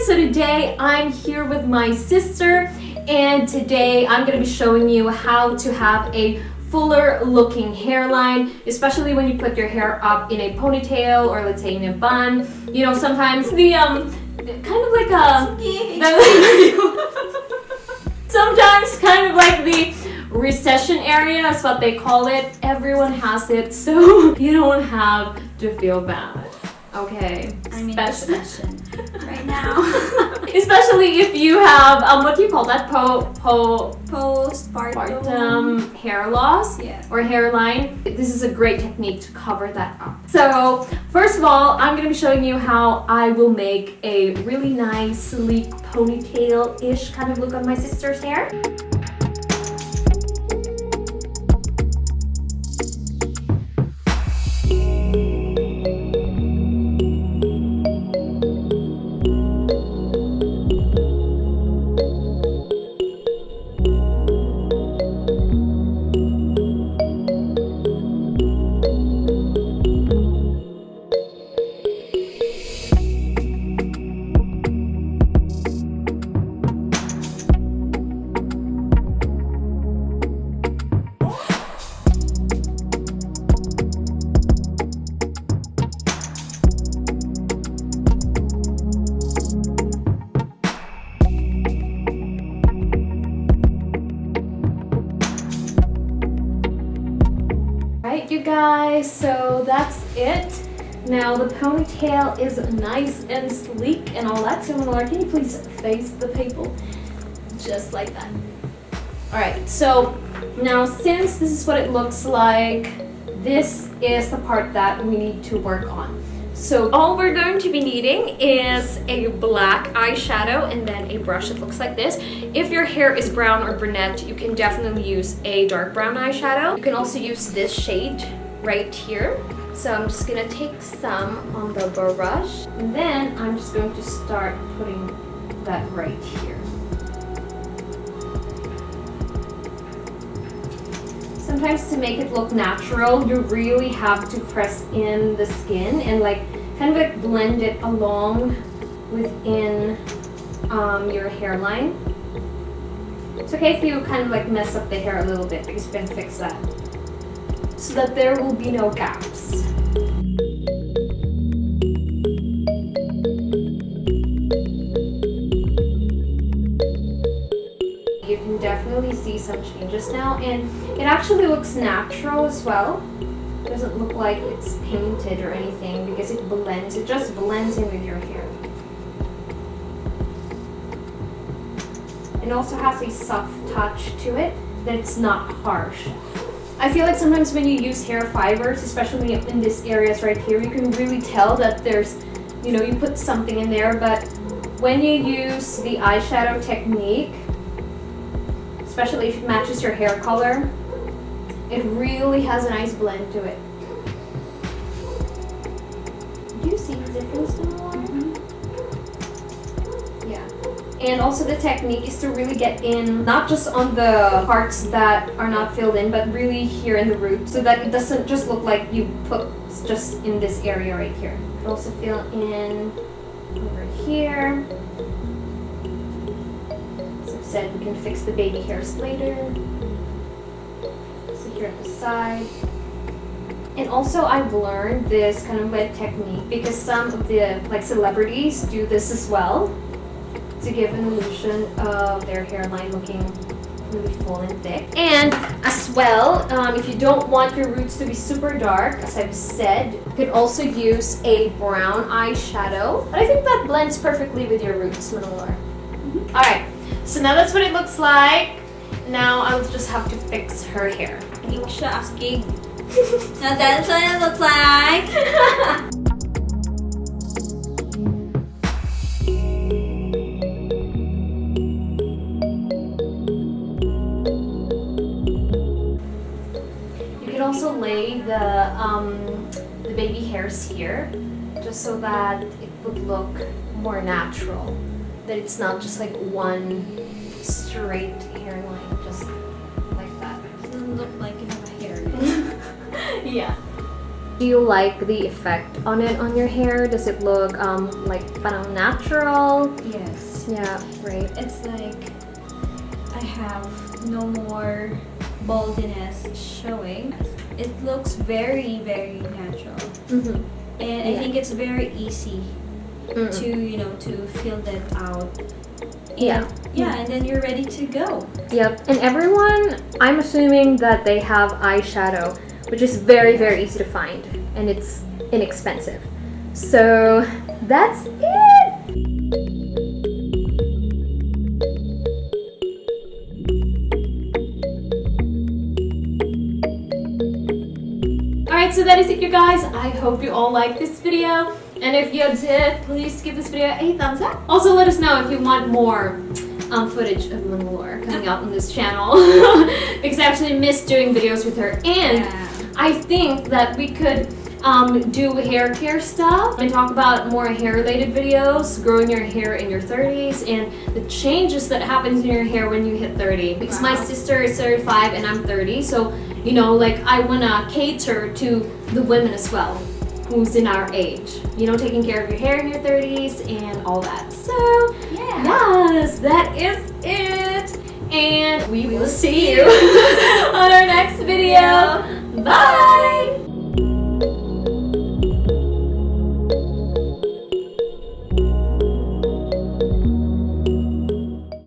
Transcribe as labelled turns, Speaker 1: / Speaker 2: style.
Speaker 1: guys, so today I'm here with my sister, and today I'm going to be showing you how to have a fuller looking hairline, especially when you put your hair up in a ponytail or let's say in a bun. You know, sometimes the kind of like a sometimes kind of like the recession area is what they call it. Everyone has it, so you don't have to feel bad. Okay.
Speaker 2: I'm in recession right now.
Speaker 1: Especially if you have what do you call that?
Speaker 2: Postpartum
Speaker 1: hair loss,
Speaker 2: yeah,
Speaker 1: or hairline. This is a great technique to cover that up. So first of all, I'm going to be showing you how I will make a really nice sleek ponytail-ish kind of look on my sister's hair. Alright, you guys, so that's it. Now the ponytail is nice and sleek and all that, so Laura, can you please face the people? Just like that. Alright, so now since this is what it looks like, this is the part that we need to work on. So all we're going to be needing is a black eyeshadow and then a brush that looks like this. If your hair is brown or brunette, you can definitely use a dark brown eyeshadow. You can also use this shade right here. So I'm just gonna take some on the brush and then I'm just going to start putting that right here. Sometimes to make it look natural, you really have to press in the skin and like kind of like blend it along within your hairline. It's okay if you kind of like mess up the hair a little bit because you can fix that so that there will be no gaps. You can definitely see some changes now, and it actually looks natural as well. It doesn't look like it's painted or anything because it just blends in with your hair. It also has a soft touch to it that it's not harsh. I feel like sometimes when you use hair fibers, especially in these areas right here, you can really tell that there's, you know, you put something in there, but when you use the eyeshadow technique, especially if it matches your hair color, it really has a nice blend to it. Do you see the difference in the line? Yeah. And also the technique is to really get in, not just on the parts that are not filled in, but really here in the root, so that it doesn't just look like you put just in this area right here. You can also fill in over here. Said we can fix the baby hairs later. So here at the side. And also I've learned this kind of like technique because some of the like celebrities do this as well to give an illusion of their hairline looking really full and thick. And as well, if you don't want your roots to be super dark, as I've said, you could also use a brown eyeshadow. But I think that blends perfectly with your roots, Manolor. Alright. So now that's what it looks like. Now I'll just have to fix her hair.
Speaker 2: Now that's what it looks like.
Speaker 1: You can also lay the baby hairs here, just so that it would look more natural. That it's not just like one straight hairline, just like that.
Speaker 2: It doesn't look like you have a hair.
Speaker 1: Yeah. Do you like the effect on it on your hair? Does it look like parang natural?
Speaker 2: Yes.
Speaker 1: Yeah, right.
Speaker 2: It's like I have no more baldiness showing. It looks very, very natural.
Speaker 1: Mm-hmm.
Speaker 2: And I think it's very easy to, you know, to fill that out.
Speaker 1: Yeah.
Speaker 2: Yeah, and then you're ready to go.
Speaker 1: Yep. And everyone, I'm assuming that they have eyeshadow, which is very, very easy to find, and it's inexpensive. So that's it. Alright, so that is it, you guys. I hope you all liked this video. And if you did, please give this video a thumbs up. Also, let us know if you want more footage of Mangalore coming out on this channel. Because I actually miss doing videos with her. And I think that we could do hair care stuff and talk about more hair-related videos, growing your hair in your 30s, and the changes that happens in your hair when you hit 30. Because my sister is 35 and I'm 30, so you know, like I wanna cater to the women as well, who's in our age. You know, taking care of your hair in your 30s and all that. So, yes, that is it. And we will see you on our next video. Bye!